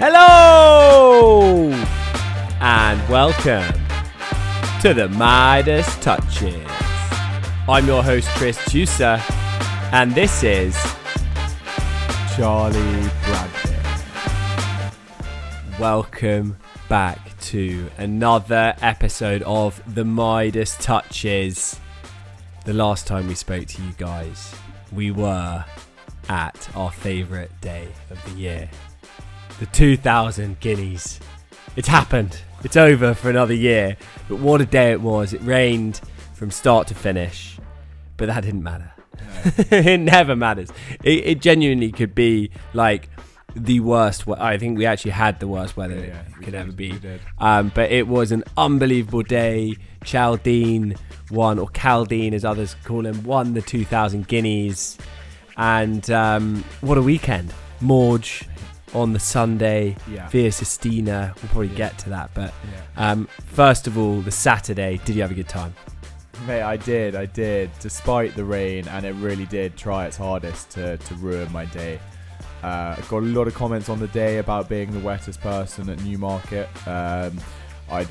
Hello and welcome to the Midas Touches. I'm your host Chris Tusa and this is Charlie Bradley. Welcome back to another episode of the Midas Touches. The last time we spoke to you guys, we were at our favourite day of the year, the 2000 Guineas. It's happened. It's over for another year. But what a day it was. It rained from start to finish. But that didn't matter. No. It never matters. It genuinely could be like the worst. I think we actually had the worst weather it could ever be. But it was an unbelievable day. Chaldean won, or Chaldean as others call him, won the 2000 Guineas. And what a weekend. Morge on the Sunday, Via Sistina. We'll probably get to that. But first of all, the Saturday, did you have a good time? Mate, I did. Despite the rain, and it really did try its hardest to ruin my day. Got a lot of comments on the day about being the wettest person at Newmarket. I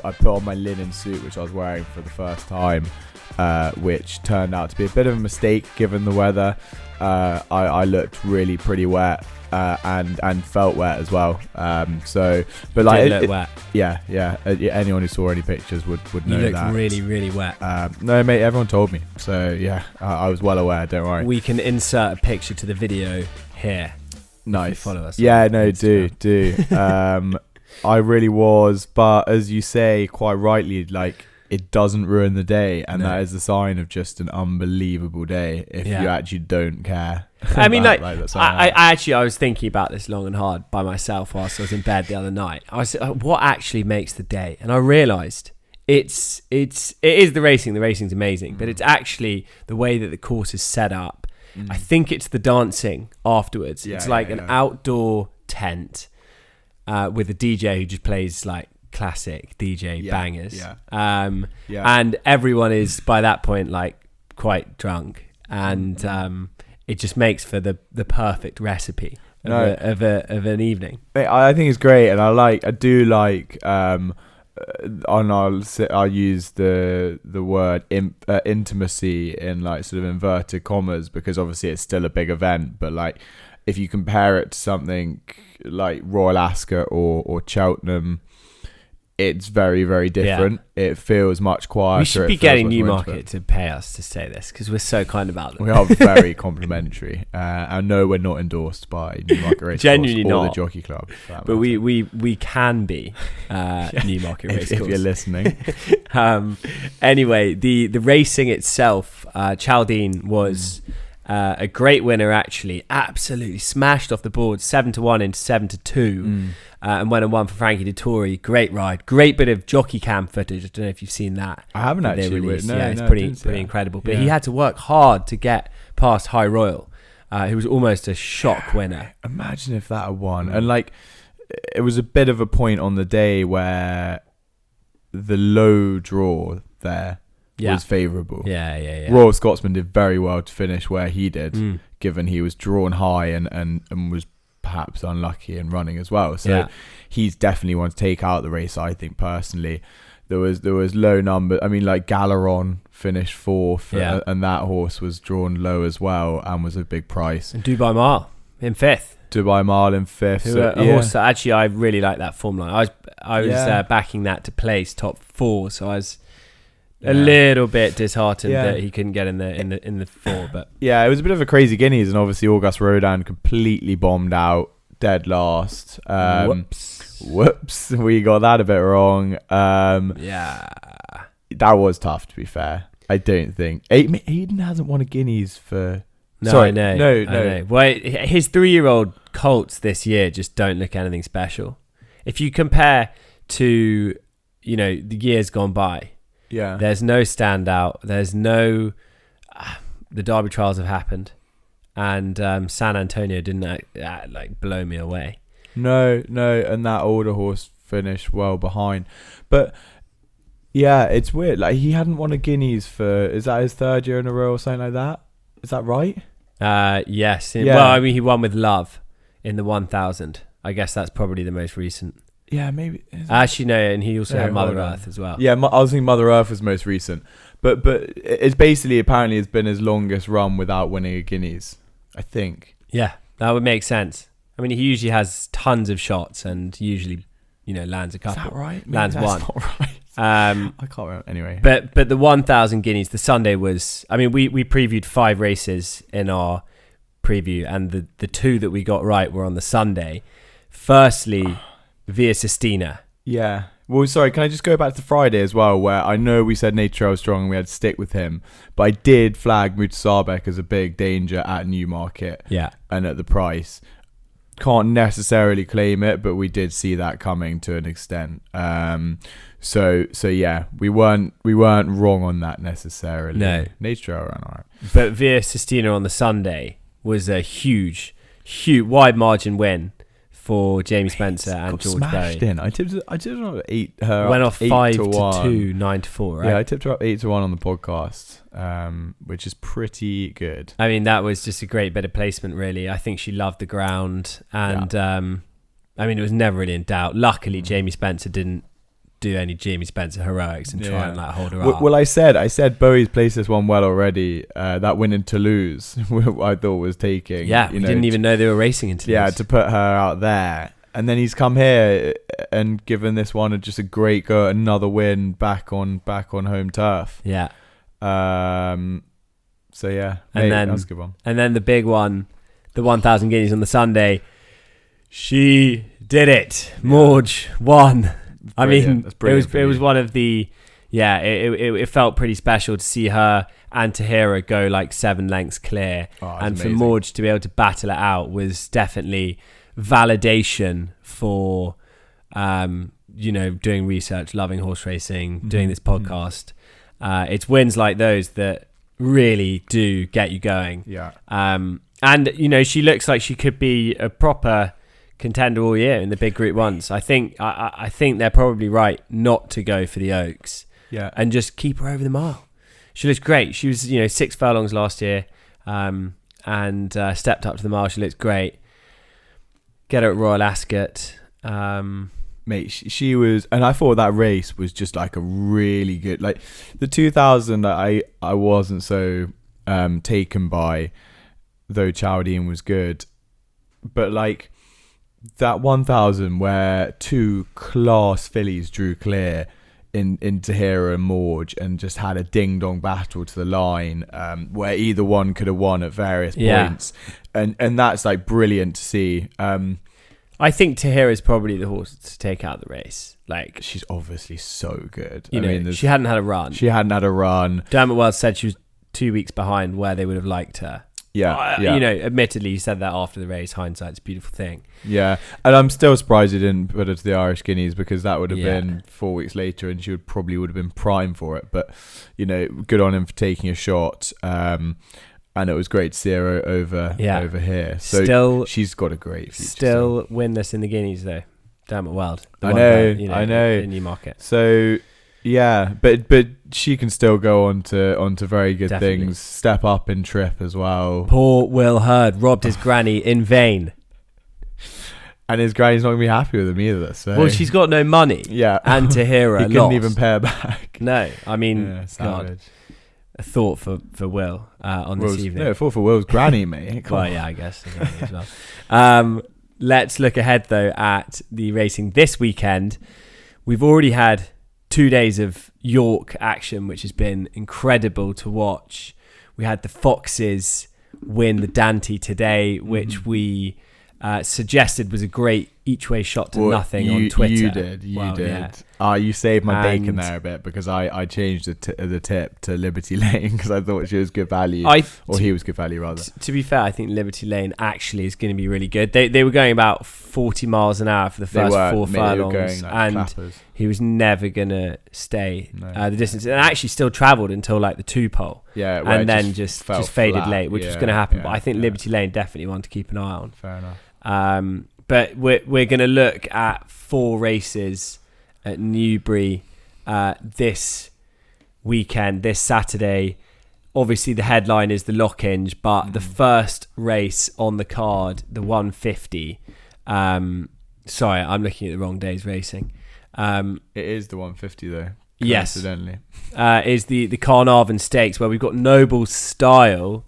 put on my linen suit, which I was wearing for the first time, which turned out to be a bit of a mistake given the weather. I looked really pretty wet and felt wet as well. But like, it looked wet. Yeah. Anyone who saw any pictures would know you that. You looked really wet. No, mate, everyone told me. So yeah, I was well aware. Don't worry. We can insert a picture to the video here. Nice. Follow us. Yeah, no, do. I really was, but as you say quite rightly, like, it doesn't ruin the day, and that is a sign of just an unbelievable day if you actually don't care. I mean, I was thinking about this long and hard by myself whilst I was in bed the other night. I was what actually makes the day, and I realised it is the racing. The racing's amazing, but it's actually the way that the course is set up. I think it's the dancing afterwards. It's like an outdoor tent with a DJ who just plays like classic DJ bangers. And everyone is by that point like quite drunk, and it just makes for the perfect recipe of an evening. I think it's great, and I do like and I'll use the word intimacy in like sort of inverted commas, because obviously it's still a big event, but like if you compare it to something like Royal Ascot or Cheltenham, it's very, very different. It feels much quieter. We should be getting Newmarket to pay us to say this, because we're so kind about them. We are very complimentary. I know we're not endorsed by Newmarket Racecourse Genuinely or not. the Jockey Club. But we can be Newmarket Racecourse. If you're listening. Anyway, the racing itself, Chaldean was a great winner, actually. Absolutely smashed off the board, 7-1 into 7-2. And went and won for Frankie Dettori. Great ride, great bit of jockey cam footage. I don't know if you've seen that. I haven't actually. It's pretty incredible. But he had to work hard to get past High Royal, who was almost a shock winner. Imagine if that had won. And like, it was a bit of a point on the day where the low draw there was favourable. Yeah. Royal Scotsman did very well to finish where he did, given he was drawn high and was perhaps unlucky in running as well. So he's definitely one to take out the race, I think, personally. There was low number. I mean, like Galeron finished fourth, and that horse was drawn low as well and was a big price. And Dubai Mile in fifth. Dubai Mile in fifth. A horse that actually I really like that form line. I was backing that to place top four, so I was a little bit disheartened that he couldn't get in the four, but it was a bit of a crazy Guineas, and obviously Auguste Rodin completely bombed out, dead last. Whoops, we got that a bit wrong. That was tough, to be fair. I don't think Eden hasn't won a Guineas for. No. Well, his 3-year-old colts this year just don't look anything special. If you compare to the years gone by. Yeah, there's no standout. There's no. The Derby trials have happened, and San Antonio didn't blow me away. No, and that older horse finished well behind, but yeah, it's weird. Like, he hadn't won a Guineas for, is that his third year in a row or something like that? Is that right? Yes. Well, I mean, he won with Love in the 1000. I guess that's probably the most recent. Yeah, maybe. Actually, no, and he also had Mother hold on. Earth as well. Yeah, I was thinking Mother Earth was most recent, but it's basically apparently it's been his longest run without winning a Guineas, I think. Yeah, that would make sense. I mean, he usually has tons of shots and usually, lands a couple. Is that right? Maybe Lands that's one. Not right. I can't remember. Anyway, but the 1,000 Guineas, the Sunday was. I mean, we previewed 5 races in our preview, and the 2 that we got right were on the Sunday. Firstly, Via Sistina. Yeah. Well, sorry, can I just go back to Friday as well, where I know we said Nature Trail strong and we had to stick with him, but I did flag Mutasabek as a big danger at Newmarket. Yeah. And at the price. Can't necessarily claim it, but we did see that coming to an extent. So yeah, we weren't wrong on that necessarily. No. Nature Trail ran alright. But Via Sistina on the Sunday was a huge wide margin win for Jamie Spencer and George smashed Berry. In. I tipped her 8. Her went off 5 to 1. 2, 9 to 4. Right? Yeah, I tipped her up 8 to 1 on the podcast, which is pretty good. I mean, that was just a great bit of placement, really. I think she loved the ground, and I mean, it was never really in doubt. Luckily, Jamie Spencer didn't do any Jamie Spencer heroics and try and hold her up. Well, I said Bowie's placed this one well already. That win in Toulouse, I thought was taking. Yeah, we didn't even know they were racing in Toulouse. Yeah, to put her out there. And then he's come here and given this one just a great go, another win back on home turf. Yeah. So yeah, that was a good one. And then the big one, the 1,000 Guineas on the Sunday. She did it. Yeah. Morge won. I mean, it was one of the, it felt pretty special to see her and Tahira go like 7 lengths clear. And amazing. For Morge to be able to battle it out was definitely validation for, doing research, loving horse racing, doing this podcast. It's wins like those that really do get you going. Yeah. And, she looks like she could be a proper contender all year in the big Group 1s. I think they're probably right not to go for the Oaks. Yeah. And just keep her over the mile. She looks great. She was 6 furlongs last year, and stepped up to the mile. She looks great. Get her at Royal Ascot. Mate, she was, and I thought that race was just like a really good, like the 2000 I wasn't so taken by, though Chowdian was good, but like that 1000 where 2 class fillies drew clear in Tahira and Morge and just had a ding dong battle to the line, where either one could have won at various points, and that's like brilliant to see. I think Tahira is probably the horse to take out the race. Like, she's obviously so good. She hadn't had a run. Dermot Wells said she was 2 weeks behind where they would have liked her. Yeah. Admittedly, he said that after the race. Hindsight's a beautiful thing. Yeah, and I'm still surprised he didn't put her to the Irish Guineas, because that would have been 4 weeks later, and she would have been prime for it. But good on him for taking a shot. And it was great to see her over here. So she's got a great future. Still winless in the Guineas though. Dermot Weld. I know. In Newmarket. So yeah, but she can still go on to very good things. Step up in trip as well. Poor Will Hurd robbed his granny in vain. And his granny's not going to be happy with him either. So. Well, she's got no money. Yeah. And Tahira he couldn't even pay her back. No, I mean, God. A thought for Will on this evening. No, a thought for Will's granny, mate. Well, yeah, I guess as well. Let's look ahead though at the racing this weekend. We've already had 2 days of York action, which has been incredible to watch. We had the Foxes win the Dante today, which we suggested was a great each-way shot to nothing on Twitter. You did. Yeah. You saved my bacon there a bit, because I changed the tip to Liberty Lane because I thought she was good value, or he was good value rather. To be fair, I think Liberty Lane actually is going to be really good. They were going about 40 miles an hour for the first 4 furlongs, and clappers. He was never going to stay the distance, and actually still travelled until like the 2 pole. Yeah, and then just faded late, which was going to happen. But I think Liberty Lane definitely one to keep an eye on. Fair enough. But we're going to look at 4 races at Newbury this weekend, this Saturday. Obviously, the headline is the Lockinge, but the first race on the card, the 150, Sorry, I'm looking at the wrong day's racing. It is the 150 though. Yes. Coincidentally. Is the Carnarvon Stakes, where we've got Noble Style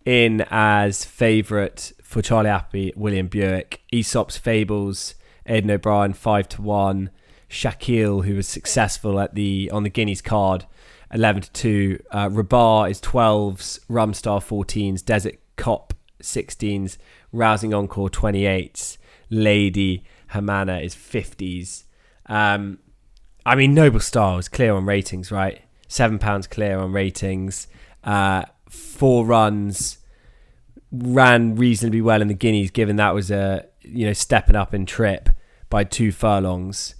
in as favourite for Charlie Appy, William Buick. Aesop's Fables, Aidan O'Brien 5-1. Shaquille, who was successful on the Guineas card, 11-2. Rabar is 12s. Rumstar 14s. Desert Cop 16s. Rousing Encore 28s. Lady Hamana is 50s. I mean, Noble Star was clear on ratings, right? £7 clear on ratings. 4 runs, ran reasonably well in the Guineas, given that was stepping up in trip by 2 furlongs.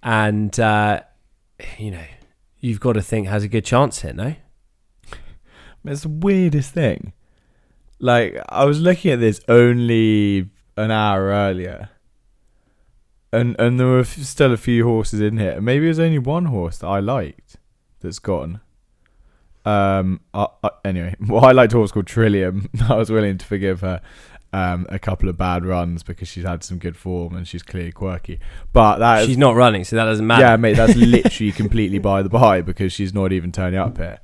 And, you've got to think has a good chance here, no? It's the weirdest thing. Like, I was looking at this only an hour earlier. And there were still a few horses in here. Maybe there's only one horse that I liked that's gone. Anyway, well, I liked a horse called Trillium. I was willing to forgive her a couple of bad runs because she's had some good form and she's clearly quirky. But she's not running, so that doesn't matter. Yeah, mate, that's literally completely by the by because she's not even turning up here.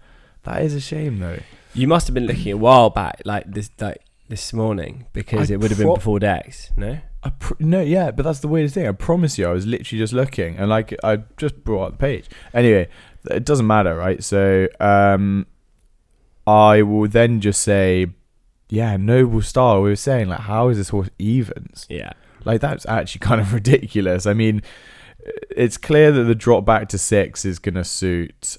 That is a shame, though. You must have been looking a while back, like this morning, because it would have been before Dex, no? No, yeah, but that's the weirdest thing. I promise you, I was literally just looking, and like I just brought up the page. Anyway, it doesn't matter, right? So, I will then just say, yeah, Noble Star. We were saying, like, how is this horse evens? Yeah, like that's actually kind of ridiculous. I mean, it's clear that the drop back to 6 is going to suit.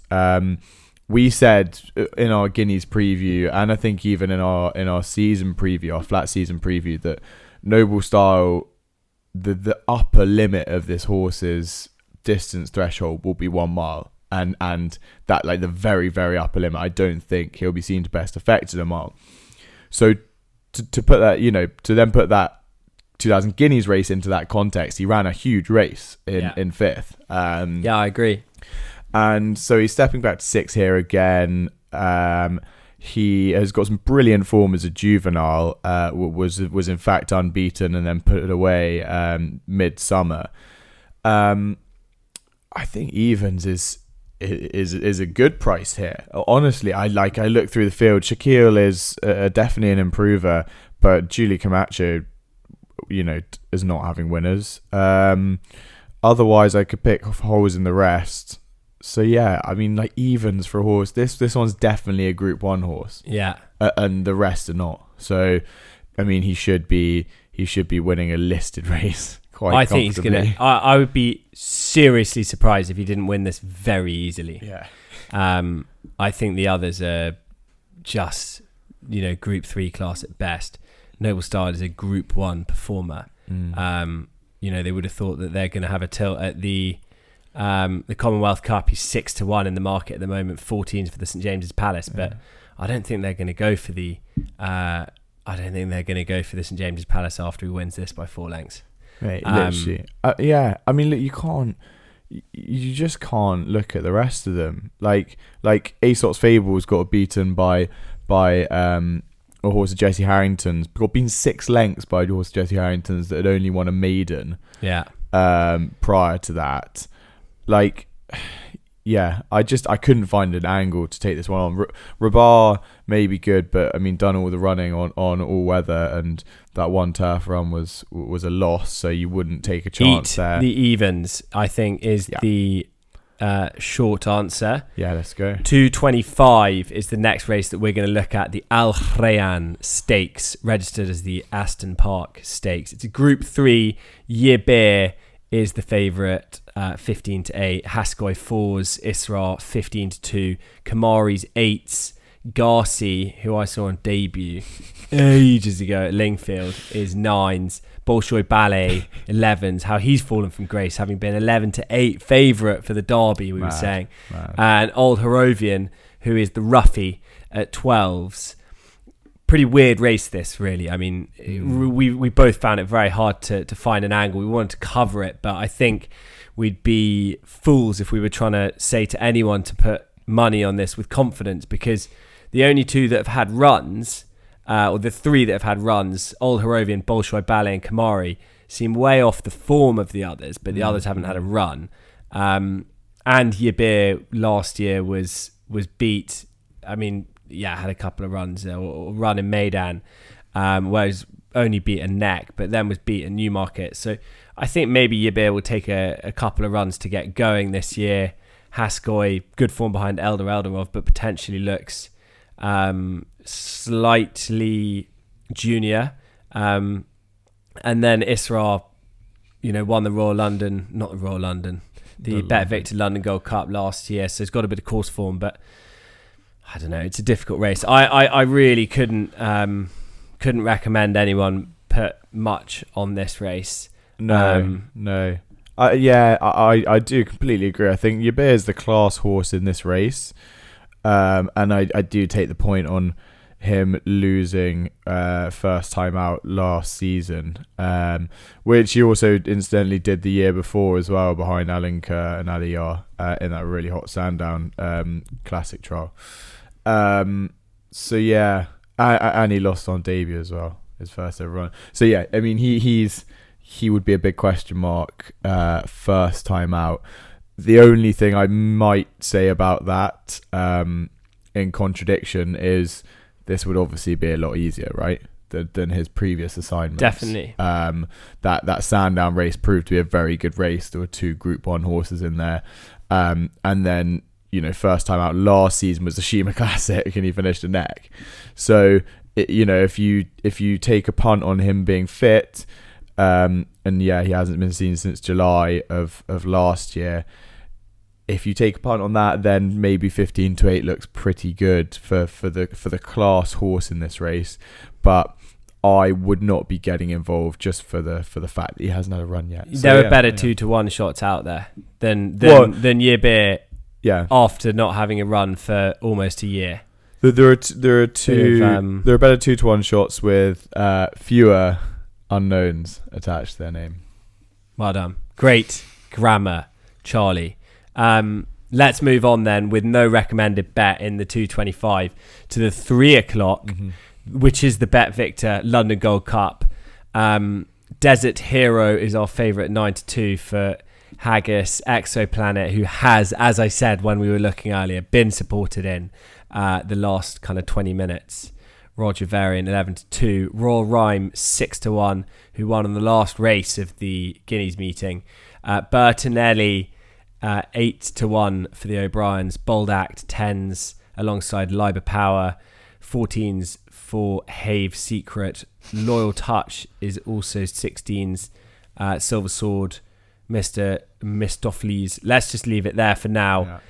We said in our Guineas preview, and I think even in our season preview, our flat season preview, that Noble Style, the upper limit of this horse's distance threshold will be 1 mile, and that, like, the very, very upper limit. I don't think he'll be seen to best effect in a mile. So to put that, to then put that 2000 Guineas race into that context, he ran a huge race in 5th. Yeah, I agree. And so he's stepping back to 6 here again. He has got some brilliant form as a juvenile. Was in fact unbeaten and then put it away midsummer. I think evens is a good price here. Honestly, I look through the field. Shaquille is definitely an improver, but Julie Camacho, is not having winners. Otherwise, I could pick holes in the rest. So yeah, I mean, like, evens for a horse. This one's definitely a Group 1 horse. Yeah, and the rest are not. So, I mean, he should be winning a listed race quite. I think he's gonna. I would be seriously surprised if he didn't win this very easily. Yeah. I think the others are just Group 3 class at best. Noble Star is a Group 1 performer. They would have thought that they're going to have a tilt at the Commonwealth Cup. He's 6-1 in the market at the moment, 14s for the St James's Palace, but I don't think they're going to go for the St James's Palace after he wins this by 4 lengths. Right, literally. Yeah, I mean, look, you just can't look at the rest of them. Like Aesop's Fables got beaten by a horse of Jesse Harrington's, got beaten 6 lengths by a horse of Jesse Harrington's that had only won a maiden. Yeah. Prior to that. Like, yeah, I couldn't find an angle to take this one on. Rabar may be good, but I mean, done all the running on all weather, and that one turf run was a loss, so you wouldn't take a chance there. The evens, I think, is the short answer. Yeah, let's go. 225 is the next race that we're going to look at, the Al Rayan Stakes, registered as the Aston Park Stakes. It's a Group 3. Yibir is the favourite, 15-8. Haskoy 4s, Isra 15-2. Kamari's 8s. Garci, who I saw on debut ages ago at Lingfield, is 9s. Bolshoi Ballet 11s. How he's fallen from grace, having been 11-8 favourite for the Derby, we were saying. And Old Horovian, who is the roughie, at 12s. Pretty weird race, this, really. I mean, we both found it very hard to find an angle. We wanted to cover it, but I think we'd be fools if we were trying to say to anyone to put money on this with confidence, because the only two that have had runs or the three that have had runs, Old Harrovian, Bolshoi, Ballet and Kamari, seem way off the form of the others, but the others haven't had a run. And Yibir last year was beat. I mean, had a couple of runs, or run in Maidan, where he's only beat a neck, but then was beat at Newmarket. So I think maybe Yibir will take a couple of runs to get going this year. Haskoy, good form behind Eldarov, but potentially looks slightly junior. And then Isra, won the Bet Victor London Gold Cup last year, so he's got a bit of course form, but I don't know, it's a difficult race. I really couldn't recommend anyone put much on this race. No. I do completely agree. I think Yibir is the class horse in this race, and I do take the point on him losing first time out last season, which he also incidentally did the year before as well, behind Alinka and Aliyar in that really hot Sandown classic trial. So yeah, and he lost on debut as well, his first ever run. So yeah, I mean he would be a big question mark first time out. The only thing I might say about that, in contradiction, is this would obviously be a lot easier, right, than his previous assignments. Definitely. That Sandown race proved to be a very good race. There were 2 Group 1 horses in there. And then, first time out last season was the Shima Classic and he finished a neck. So, if you take a punt on him being fit, and he hasn't been seen since July of last year. If you take a punt on that, then maybe 15-8 looks pretty good for the class horse in this race. But I would not be getting involved just for the fact that he hasn't had a run yet. There are better 2-1 shots out there than Yibir. Yeah. After not having a run for almost a year. There are better 2-1 shots with fewer unknowns attached to their name. Well done. Great grammar, Charlie. Let's move on then with no recommended bet in the 225 to the 3 o'clock, which is the Bet Victor London Gold Cup. Desert Hero is our favourite 9-2 for Haggis. Exoplanet, who has, as I said when we were looking earlier, been supported in the last kind of 20 minutes. Roger Varian 11-2, Royal Rhyme 6-1, who won on the last race of the Guineas meeting. Bertinelli 8-1 for the O'Briens. Bold Act 10s alongside Liber Power, 14s for Have Secret. Loyal Touch is also 16s. Silver Sword, Mr. Mistopheles. Let's just leave it there for now.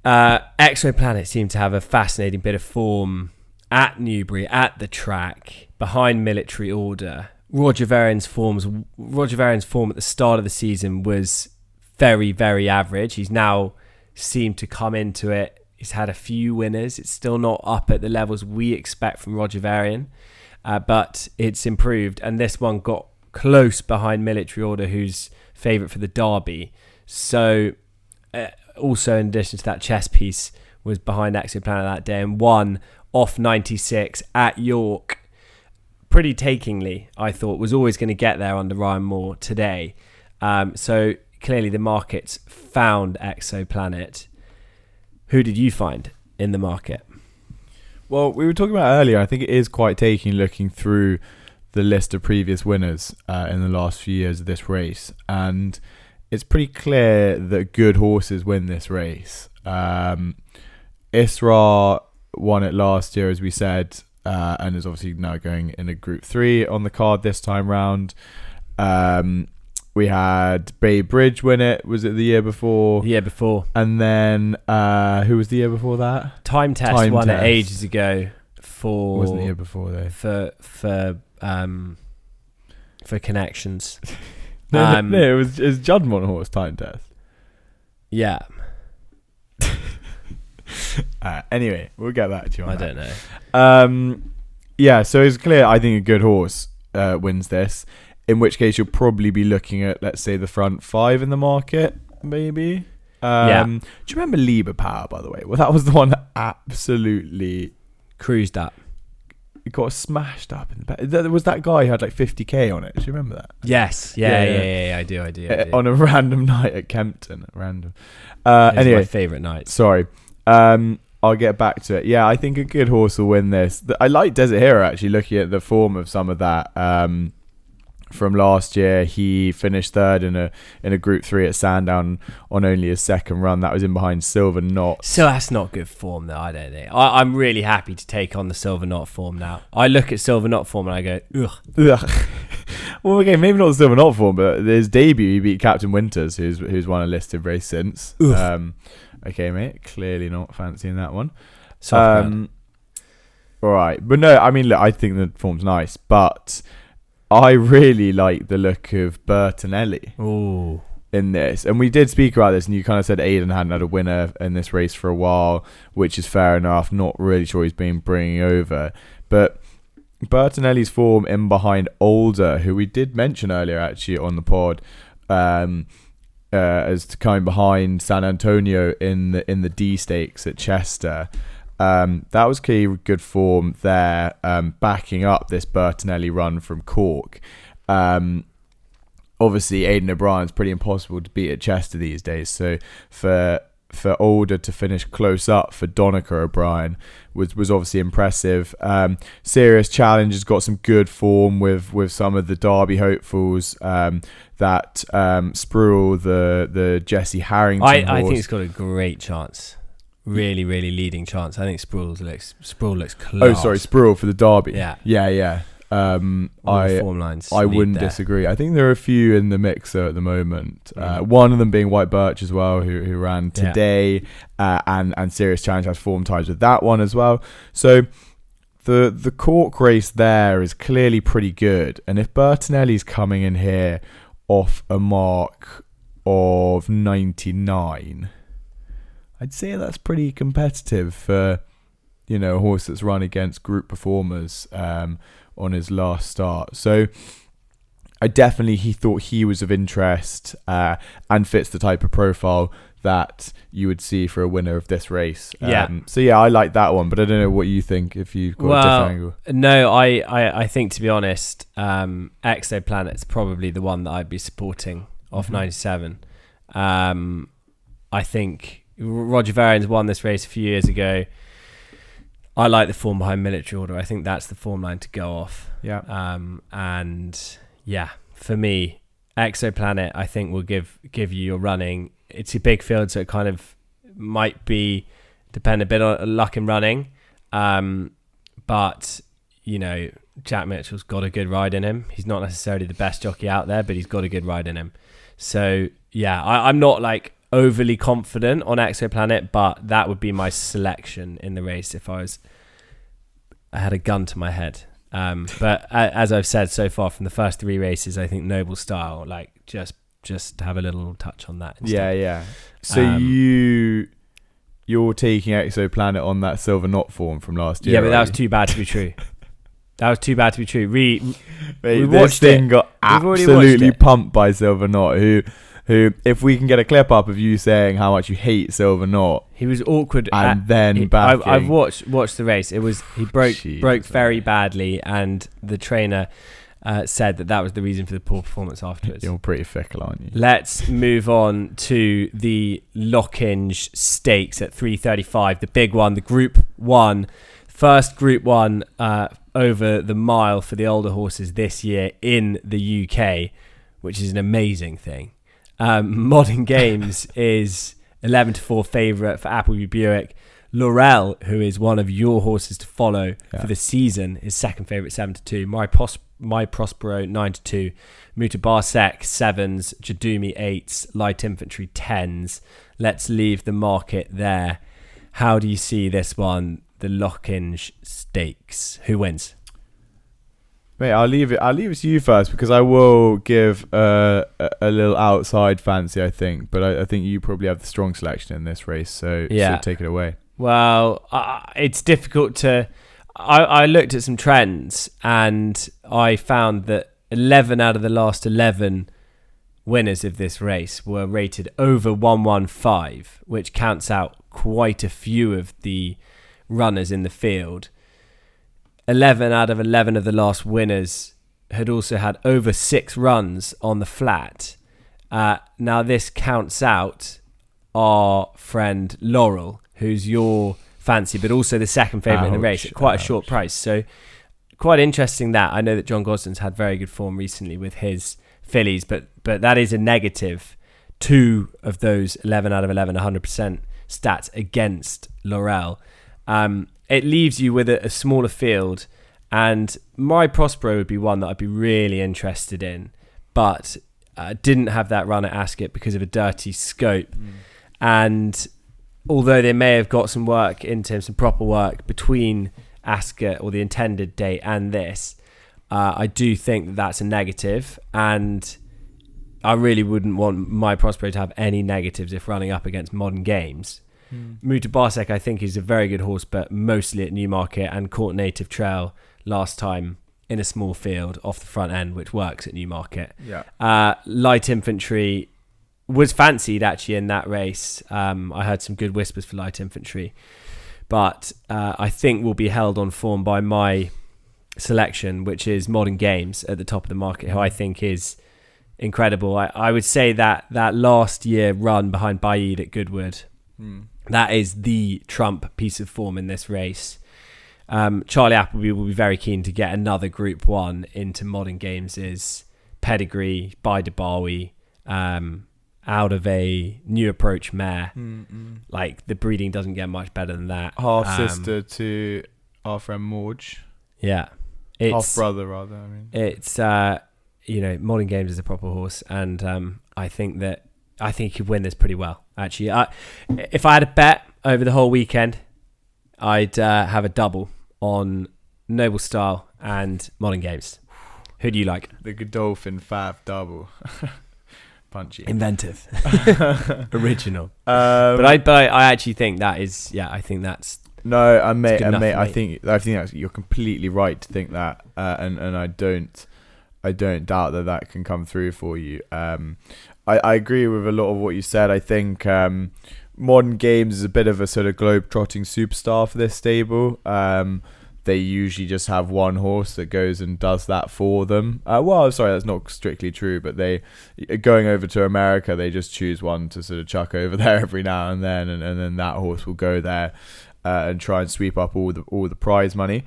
Exoplanet seemed to have a fascinating bit of form at Newbury, at the track, behind Military Order. Roger Varian's form at the start of the season was very, very average. He's now seemed to come into it. He's had a few winners. It's still not up at the levels we expect from Roger Varian, but it's improved. And this one got close behind Military Order, who's favourite for the Derby. So, also in addition to that, chess piece was behind Exoplanet that day and won off 96 at York. Pretty takingly, I thought. Was always going to get there under Ryan Moore today. So clearly the markets found Exoplanet. Who did you find in the market? Well, we were talking about earlier, I think it is quite taking looking through the list of previous winners in the last few years of this race. And it's pretty clear that good horses win this race. Isra won it last year, as we said, and is obviously now going in a Group 3 on the card this time round. We had Bay Bridge win it. Was it the year before? The year before. And then who was the year before that? Time Test won it ages ago. Wasn't the year before though. For connections. No, it was Juddmonte horse Time Test. Yeah. Anyway, we'll get back to you on that. I don't know. Yeah, so it's clear I think a good horse wins this, in which case you'll probably be looking at, let's say, the front 5 in the market, maybe. Do you remember Liber Power, by the way? Well, that was the one that absolutely cruised up. got smashed up in the back. There was that guy who had like 50k on it. Do you remember that? Yes. Yeah. I do. On a random night at Kempton. At random. Anyway, my favourite night. Sorry. I'll get back to it. Yeah, I think a good horse will win this. I like Desert Hero, actually, looking at the form of some of that. From last year, he finished third in a Group 3 at Sandown on only his second run. That was in behind Silver Knot. So that's not good form, though, I don't think. I'm really happy to take on the Silver Knot form now. I look at Silver Knot form and I go, ugh. Well, okay, maybe not the Silver Knot form, but his debut, he beat Captain Winters, who's won a listed race since. Okay, mate, clearly not fancying that one. All right, but no, I mean, look, I think the form's nice, but I really like the look of Bertinelli in this. And we did speak about this, and you kind of said Aidan hadn't had a winner in this race for a while, which is fair enough. Not really sure he's been bringing over. But Bertinelli's form in behind Older, who we did mention earlier actually on the pod, as to coming behind San Antonio in the D Stakes at Chester. That was clearly good form there, backing up this Bertinelli run from Cork. Obviously, Aidan O'Brien's pretty impossible to beat at Chester these days, so for Older to finish close up for Donica O'Brien was obviously impressive. Serious Challenge has got some good form with some of the Derby hopefuls. That Spruill, the Jesse Harrington horse. I think it's got a great chance. Really, really leading chance. I think Spruill looks class. Oh, sorry, Spruill for the Derby. Yeah. Form lines. I wouldn't disagree. I think there are a few in the mixer at the moment. One of them being White Birch as well, who ran today, and Serious Challenge has form ties with that one as well. So the Cork race there is clearly pretty good. And if Bertinelli's coming in here off a mark of 99, I'd say that's pretty competitive for, a horse that's run against group performers on his last start. So he thought he was of interest and fits the type of profile that you would see for a winner of this race. I like that one, but I don't know what you think if you've got a different angle. No, I think, to be honest, Exoplanet's probably the one that I'd be supporting off 97. I think Roger Varian's won this race a few years ago. I like the form behind Military Order. I think that's the form line to go off. For me, Exoplanet, I think, will give you your running. It's a big field, so it kind of might depend a bit on luck in running. But Jack Mitchell's got a good ride in him. He's not necessarily the best jockey out there, but he's got a good ride in him. So I'm not like overly confident on Exoplanet, but that would be my selection in the race if I had a gun to my head. But as I've said so far from the first three races, I think Noble Style, like just have a little touch on that instead. Yeah. So you're taking Exoplanet on that Silver Knot form from last year. Yeah, but that was too bad to be true. We this thing got absolutely pumped by Silver Knot, who, if we can get a clip up of you saying how much you hate Silver Knot, he was awkward, and I've watched the race. He broke very badly, and the trainer said that was the reason for the poor performance afterwards. You're pretty fickle, aren't you? Let's move on to the Lockinge Stakes at 3:35, the big one, the Group 1, first Group 1 over the mile for the older horses this year in the UK, which is an amazing thing. Modern Games is 11-4 favourite for Appleby Buick. Laurel, who is one of your horses to follow for the season, is second favourite 7-2. My Prospero 9-2. Mutabarsek 7s. Jadumi 8s. Light Infantry 10s. Let's leave the market there. How do you see this one, the Lockinge Stakes? Who wins? Mate, I'll leave it to you first, because I will give a little outside fancy, I think. But I think you probably have the strong selection in this race, so take it away. Well, it's difficult to... I looked at some trends, and I found that 11 out of the last 11 winners of this race were rated over 115, which counts out quite a few of the runners in the field. 11 out of 11 of the last winners had also had over 6 runs on the flat. Now this counts out our friend Laurel, who's your fancy, but also the second favourite in the race at quite a short price. So quite interesting that. I know that John Gosden's had very good form recently with his fillies, but that is a negative. 2 of those 11 out of 11, 100% stats against Laurel. It leaves you with a smaller field, and my Prospero would be one that I'd be really interested in, but didn't have that run at Ascot because of a dirty scope. And although they may have got some work in terms of proper work between Ascot or the intended date and this, I do think that that's a negative, and I really wouldn't want my Prospero to have any negatives if running up against Modern Games. Mutabarsek, I think, is a very good horse, but mostly at Newmarket, and caught Native Trail last time in a small field off the front end, which works at Newmarket. Light Infantry was fancied actually in that race. I heard some good whispers for Light Infantry, but I think will be held on form by my selection, which is Modern Games at the top of the market, who I think is incredible. I would say that last year run behind Baid at Goodwood, that is the trump piece of form in this race. Charlie Appleby will be very keen to get another Group 1 into Modern Games' pedigree by Debawi, out of a New Approach mare. Like, the breeding doesn't get much better than that. Half sister to our friend Morge. Yeah. Half brother, rather. I mean, it's Modern Games is a proper horse, and I think he could win this pretty well. Actually, if I had a bet over the whole weekend, I'd have a double on Noble Style and Modern Games. Who do you like? The Godolphin Fab double. Punchy. Inventive. Original. But I actually think that is, I think that's... No, I think that's, you're completely right to think that, and I don't doubt that can come through for you. I agree with a lot of what you said. I think Modern Games is a bit of a sort of globe-trotting superstar for this stable. They usually just have one horse that goes and does that for them. Well, sorry, that's not strictly true, but they, going over to America, they just choose one to sort of chuck over there every now and then, and then that horse will go there and try and sweep up all the prize money.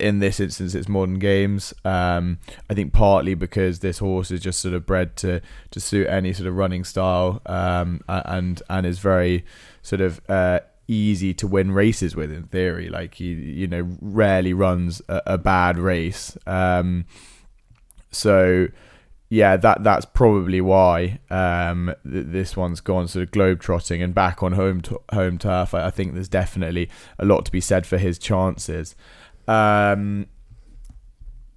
In this instance, it's Modern Games. I think partly because this horse is just sort of bred to suit any sort of running style, and is very sort of easy to win races with, in theory. Like, he rarely runs a bad race. So yeah, that's probably why this one's gone sort of globe-trotting and back on home turf. I think there's definitely a lot to be said for his chances. At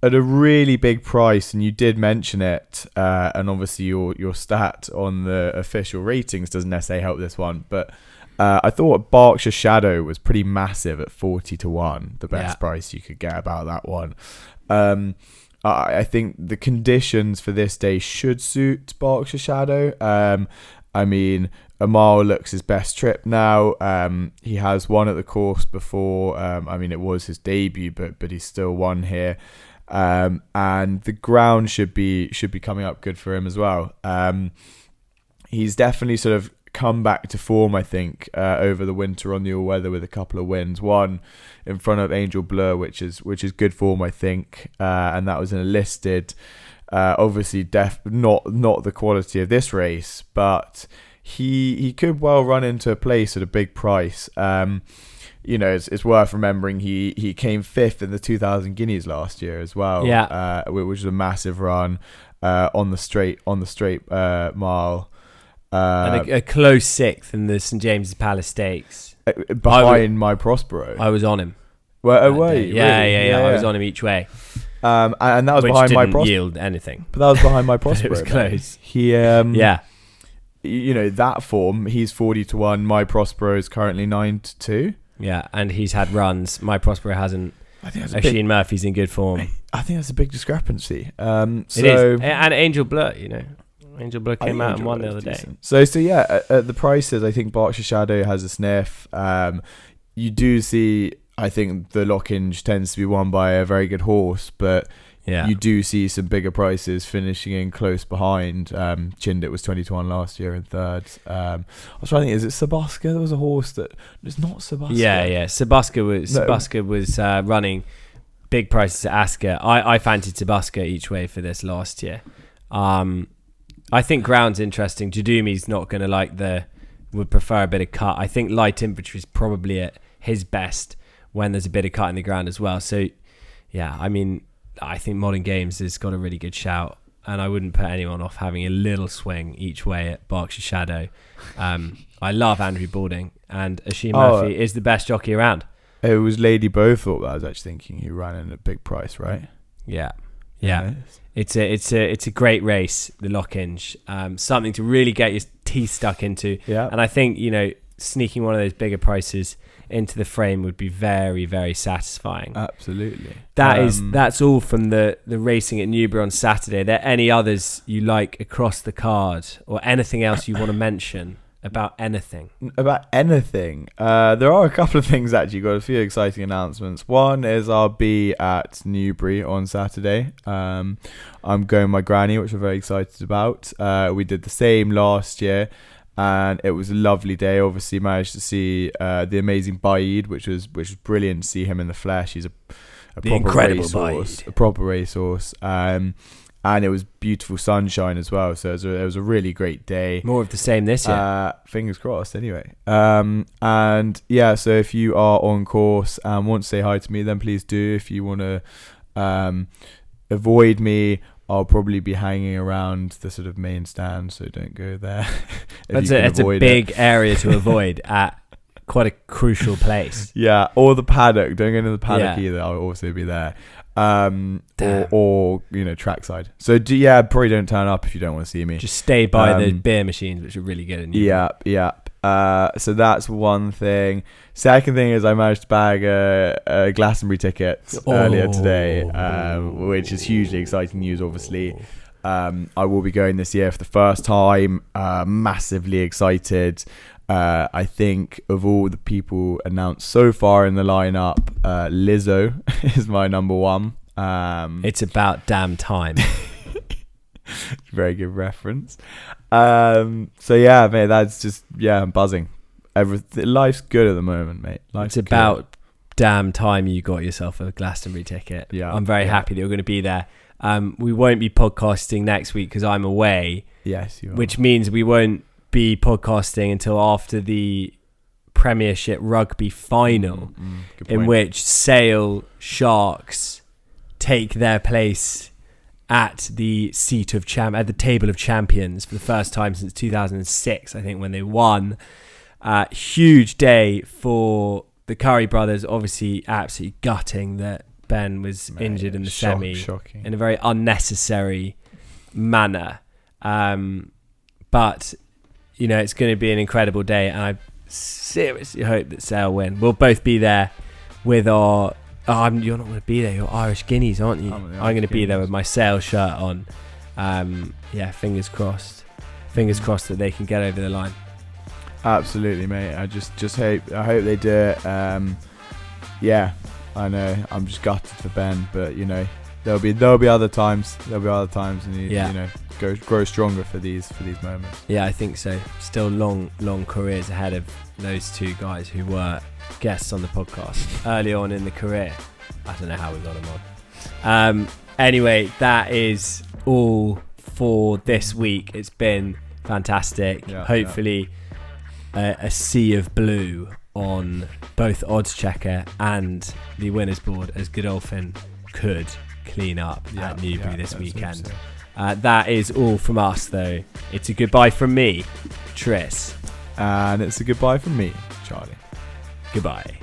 a really big price, and you did mention it, and obviously your stat on the official ratings doesn't necessarily help this one, but I thought Berkshire Shadow was pretty massive at 40-1, the best price you could get about that one. I think the conditions for this day should suit Berkshire Shadow. I mean, a mile looks his best trip now. He has won at the course before. I mean, it was his debut, but he's still won here. And the ground should be coming up good for him as well. He's definitely sort of come back to form, I think, over the winter on the all-weather with a couple of wins. One in front of Angel Bleu, which is good form, I think, and that was in a listed. Obviously, not the quality of this race, but he could well run into a place at a big price. It's worth remembering he came 5th in the 2,000 Guineas last year as well. Which was a massive run on the straight mile. And a close 6th in the St James's Palace Stakes. Behind my Prospero. I was on him. Well, wait, yeah, really? yeah. I was on him each way. And that was which behind my Prospero. Yield anything. But that was behind my Prospero. It was close. He, that form, he's 40-1. My Prospero is currently 9-2. Yeah, and he's had runs. My Prospero hasn't. I think that's Oisin Murphy's in good form. I think that's a big discrepancy. It is. And Angel Bleu, Angel Bleu came out and won the other day. So yeah, at the prices, I think Berkshire Shadow has a sniff. You do see, I think the Lockinge tends to be won by a very good horse, but you do see some bigger prices finishing in close behind. Chindit was 20-1 last year in third. I was trying to think, is it Sabuska? There was a horse that... It's not Sabuska. Yeah. Sabuska was running big prices at Ascot. I fancied Sabuska each way for this last year. I think ground's interesting. Jadumi's not going to would prefer a bit of cut. I think light infantry is probably at his best when there's a bit of cut in the ground as well. So, yeah, I mean, I think Modern Games has got a really good shout, and I wouldn't put anyone off having a little swing each way at Berkshire Shadow. I love Andrew Balding, and Ashim Murphy is the best jockey around. It was Lady Beaufort that I was actually thinking who ran in a big price, right? Yeah. It's a great race, the Lockinge. Something to really get your teeth stuck into. Yeah. And I think, sneaking one of those bigger prices into the frame would be very, very satisfying. Absolutely. That's all from the racing at Newbury on Saturday. Are there any others you like across the card, or anything else you want to mention about anything? About anything? There are a couple of things actually. Got a few exciting announcements. One is I'll be at Newbury on Saturday. I'm going with my granny, which I'm very excited about. We did the same last year, and it was a lovely day. Obviously managed to see the amazing Baid, which was brilliant to see him in the flesh. He's a proper racehorse. And it was beautiful sunshine as well, so it was a really great day. More of the same this year. Fingers crossed, anyway. And yeah, so if you are on course and want to say hi to me, then please do. If you want to avoid me, I'll probably be hanging around the sort of main stand, so don't go there. It's a big area to avoid at quite a crucial place. Yeah, or the paddock. Don't go into the paddock either. I'll also be there. Or trackside. So probably don't turn up if you don't want to see me. Just stay by the beer machines, which are really good in Newbury. Yeah. So that's one thing. Second thing is I managed to bag a Glastonbury ticket earlier today, which is hugely exciting news, obviously. I will be going this year for the first time. Massively excited. I think of all the people announced so far in the lineup, Lizzo is my number one. It's about damn time. Very good reference. So yeah, mate, that's just I'm buzzing. Life's good at the moment, mate. It's about damn time you got yourself a Glastonbury ticket. Yeah, I'm very happy that you're going to be there. We won't be podcasting next week because I'm away. Yes, you are. Which means we won't be podcasting until after the Premiership Rugby final, in which Sale Sharks take their place at the at the table of champions for the first time since 2006, I think, when they won. Huge day for the Curry brothers. Obviously, absolutely gutting that Ben was injured in the semi shocking. In a very unnecessary manner. But it's going to be an incredible day, and I seriously hope that Sale win. We'll both be there with our... you're not going to be there. You're Irish Guineas, aren't you? I'm going to be there with my Sale shirt on. Fingers crossed. Fingers crossed that they can get over the line. Absolutely, mate. I just hope they do it. I know. I'm just gutted for Ben, but there'll be other times. And you grow stronger for these moments. Yeah, I think so. Still long careers ahead of those two guys who were guests on the podcast early on in the career. I don't know how we got them on. Anyway, that is all for this week. It's been fantastic. Hopefully a sea of blue on both Odds Checker and the winners board, as Godolphin could clean up at Newbury this weekend. That is all from us, though. It's a goodbye from me, Tris. And it's a goodbye from me, Charlie. Goodbye.